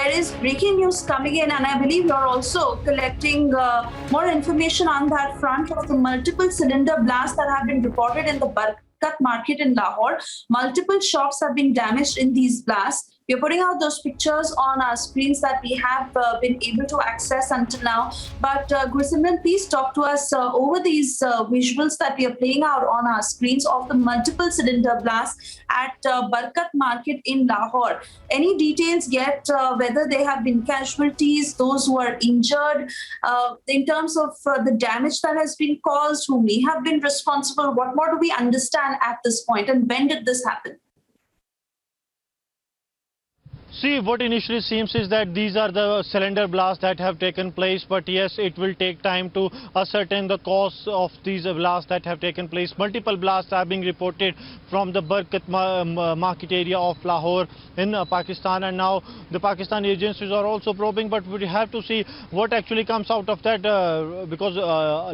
there is breaking news coming in, and I believe you're also collecting more information on that front of the multiple cylinder blasts that have been reported in the Barkat market in Lahore. Multiple shops have been damaged in these blasts. We're putting out those pictures on our screens that we have been able to access until now. But Gursimran, please talk to us over these visuals that we are playing out on our screens of the multiple cylinder blasts at Barkat market in Lahore. Any details yet, whether there have been casualties, those who are injured, in terms of the damage that has been caused, who may have been responsible? What more do we understand at this point, and when did this happen? See, what initially seems is that these are the cylinder blasts that have taken place, but yes, it will take time to ascertain the cause of these blasts that have taken place. Multiple blasts are being reported from the Barkat market area of Lahore in Pakistan, and now the Pakistani agencies are also probing, but we have to see what actually comes out of that, because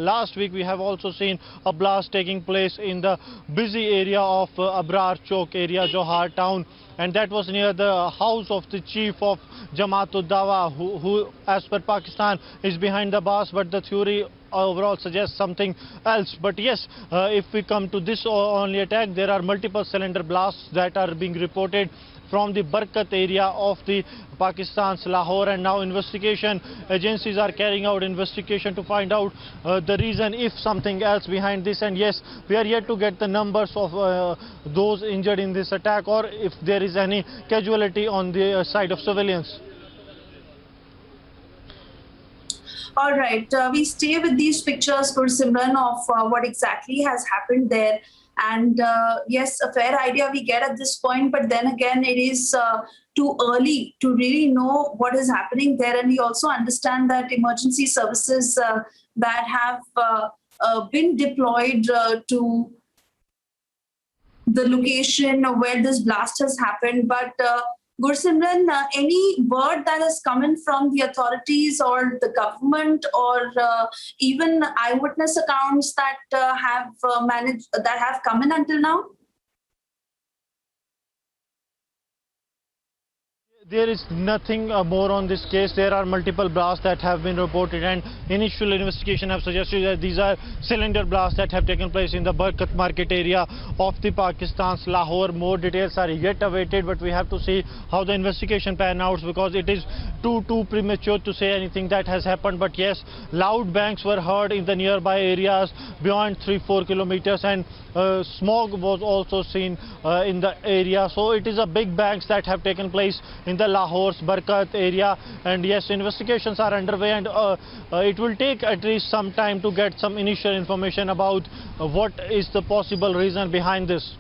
last week we have also seen a blast taking place in the busy area of Abrar Chowk area, Johar town, and that was near the house of the chief of Jamaatul Dawa, who as per Pakistan is behind the bars, but the theory overall suggests something else. But yes, if we come to this only attack, there are multiple cylinder blasts that are being reported from the Barkat area of the Pakistan's Lahore, and now investigation agencies are carrying out investigation to find out the reason, if something else behind this. And yes, we are yet to get the numbers of those injured in this attack, or if there is any casualty on the side of civilians. All right, we stay with these pictures for Simran of what exactly has happened there. And yes, a fair idea we get at this point, but then again, it is too early to really know what is happening there. And we also understand that emergency services that have been deployed to the location where this blast has happened. But Gursimran, any word that has come in from the authorities or the government, or even eyewitness accounts that have come in until now? There is nothing more on this case. There are multiple blasts that have been reported, and initial investigation have suggested that these are cylinder blasts that have taken place in the Barkat market area of the Pakistan's Lahore. More details are yet awaited, but we have to see how the investigation pan out, because it is too premature to say anything that has happened. But yes, loud bangs were heard in the nearby areas beyond 3-4 kilometers, and smog was also seen in the area. So it is a big bangs that have taken place in the Lahore's Barkat area, and yes, investigations are underway, and it will take at least some time to get some initial information about what is the possible reason behind this.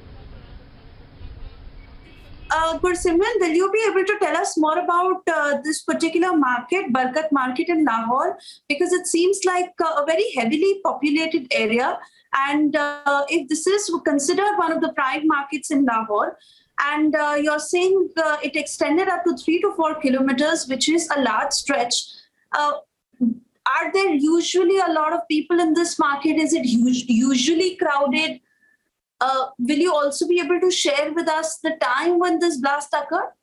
Gursimran, will you be able to tell us more about this particular market, Barkat market in Lahore? Because it seems like a very heavily populated area, and if this is considered one of the prime markets in Lahore, and you're saying it extended up to 3 to 4 kilometers, which is a large stretch. Are there usually a lot of people in this market? Is it usually crowded? Will you also be able to share with us the time when this blast occurred?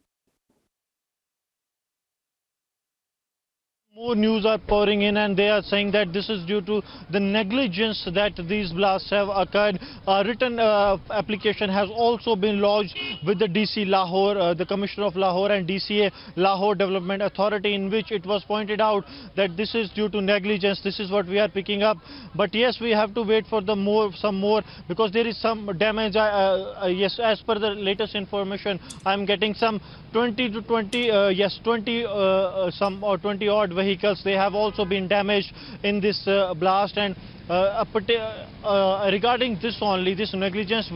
More news are pouring in, and they are saying that this is due to the negligence that these blasts have occurred. A written application has also been lodged with the DC Lahore, the Commissioner of Lahore, and DCA Lahore Development Authority, in which it was pointed out that this is due to negligence. This is what we are picking up. But yes, we have to wait for some more, because there is some damage. Yes, as per the latest information, I am getting some 20 odd vehicles. They have also been damaged in this blast, and regarding this only, this negligence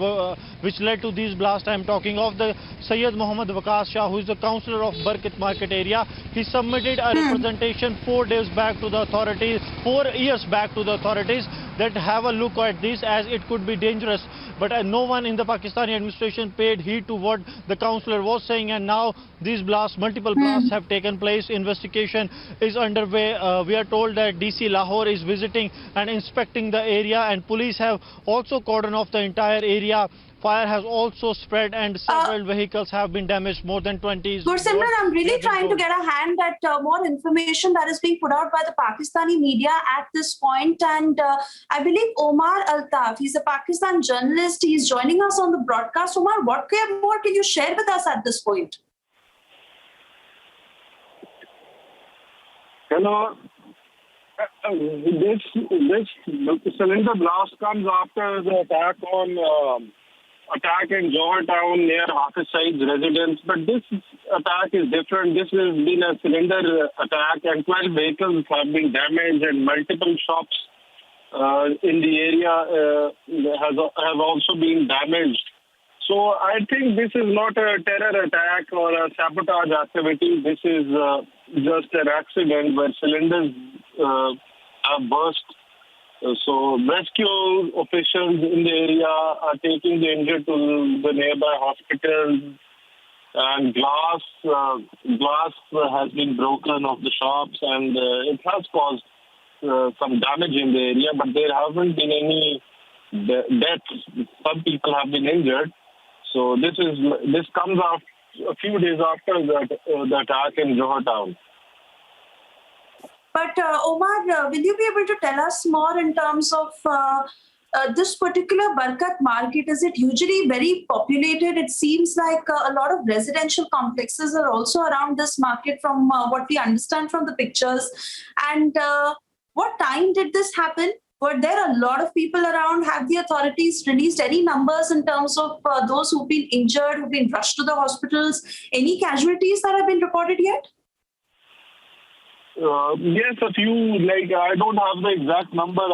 which led to these blasts, I am talking of the Sayyid Muhammad Waqas Shah, who is the councillor of Barkat market area. He submitted a representation 4 years back to the authorities, that have a look at this, as it could be dangerous. But no one in the Pakistani administration paid heed to what the councillor was saying, and now these blasts, multiple blasts have taken place. Investigation is underway. We are told that DC Lahore is visiting and inspecting the area, and police have also cordoned off the entire area fire has also spread and several vehicles have been damaged. More than 20 is Gursimran, what I'm we really have been trying to told. get a hand at more information that is being put out by the Pakistani media at this point. And I believe Omar Altaf, he's a Pakistan journalist. He's joining us on the broadcast. Omar, what more can you share with us at this point? Hello. This cylinder blast comes after the attack in Johor Town near Hafiz Saeed's residence. But this attack is different. This has been a cylinder attack, and 12 vehicles have been damaged, and multiple shops in the area have also been damaged. So I think this is not a terror attack or a sabotage activity. This is just an accident where cylinders have burst. So rescue officials in the area are taking the injured to the nearby hospitals, and glass has been broken off the shops, and it has caused some damage in the area, but there haven't been any deaths. Some people have been injured. So this comes after a few days after the attack in Johor Town. But Omar, will you be able to tell us more in terms of this particular Barkat market? Is it usually very populated? It seems like a lot of residential complexes are also around this market from what we understand from the pictures. And what time did this happen? Were there a lot of people around? Have the authorities released any numbers in terms of those who've been injured, who've been rushed to the hospitals? Any casualties that have been reported yet? Yes, a few. I don't have the exact number,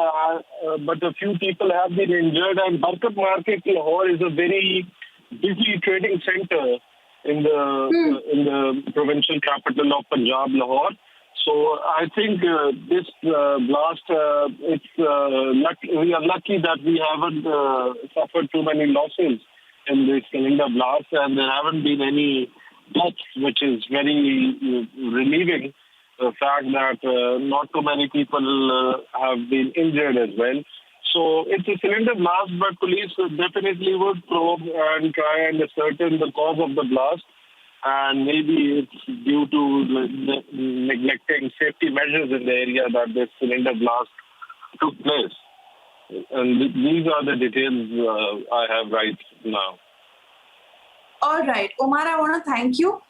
but a few people have been injured. And Barkat Market, Lahore, is a very busy trading center in the provincial capital of Punjab, Lahore. So I think this blast, we are lucky that we haven't suffered too many losses in this cylinder blast, and there haven't been any deaths, which is very relieving. The fact that not too many people have been injured as well. So it's a cylinder blast, but police definitely would probe and try and ascertain the cause of the blast. And maybe it's due to neglecting safety measures in the area that this cylinder blast took place. And these are the details I have right now. All right. Omar, I want to thank you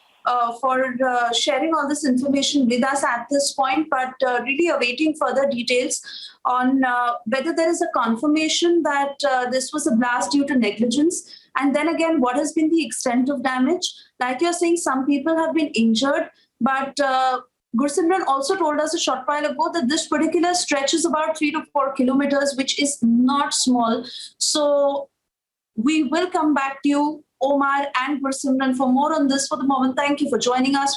for sharing all this information with us at this point, but really awaiting further details on whether there is a confirmation that this was a blast due to negligence. And then again, what has been the extent of damage? Like you're saying, some people have been injured, but Gursimran also told us a short while ago that this particular stretch is about 3 to 4 kilometers, which is not small. So we will come back to you, Omar and Gursimran, for more on this. For the moment, thank you for joining us.